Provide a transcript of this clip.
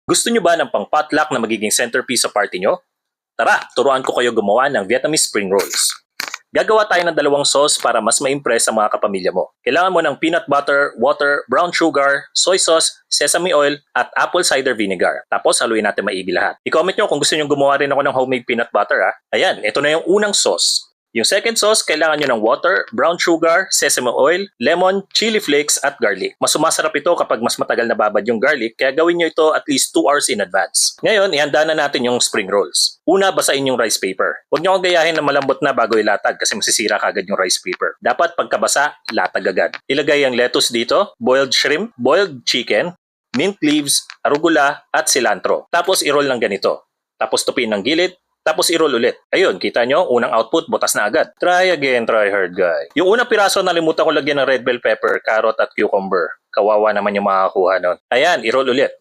Gusto nyo ba ng pang potluck na magiging centerpiece sa party nyo? Tara, turuan ko kayo gumawa ng Vietnamese spring rolls. Gagawa tayo ng dalawang sauce para mas ma-impress ang mga kapamilya mo. Kailangan mo ng peanut butter, water, brown sugar, soy sauce, sesame oil, at apple cider vinegar. Tapos haluin natin maigi lahat. I-comment nyo kung gusto nyo gumawa rin ako ng homemade peanut butter ha. Ayan, ito na yung unang sauce. Yung second sauce, kailangan nyo ng water, brown sugar, sesame oil, lemon, chili flakes, at garlic. Mas sumasarap ito kapag mas matagal nababad yung garlic, kaya gawin nyo ito at least 2 hours in advance. Ngayon, ihanda na natin yung spring rolls. Una, basain yung rice paper. Huwag nyo gayahin na malambot na bago ilatag kasi masisira kagad yung rice paper. Dapat pagkabasa, latag agad. Ilagay ang lettuce dito, boiled shrimp, boiled chicken, mint leaves, arugula, at cilantro. Tapos i-roll ng ganito. Tapos tupin ng gilid. Tapos i-roll ulit. Ayun, kita nyo, unang output, butas na agad. Try again, try hard guy. Yung unang piraso, nalimutan ko lagyan ng red bell pepper, carrot at cucumber. Kawawa naman yung makakakuha nun. Ayan, i-roll ulit.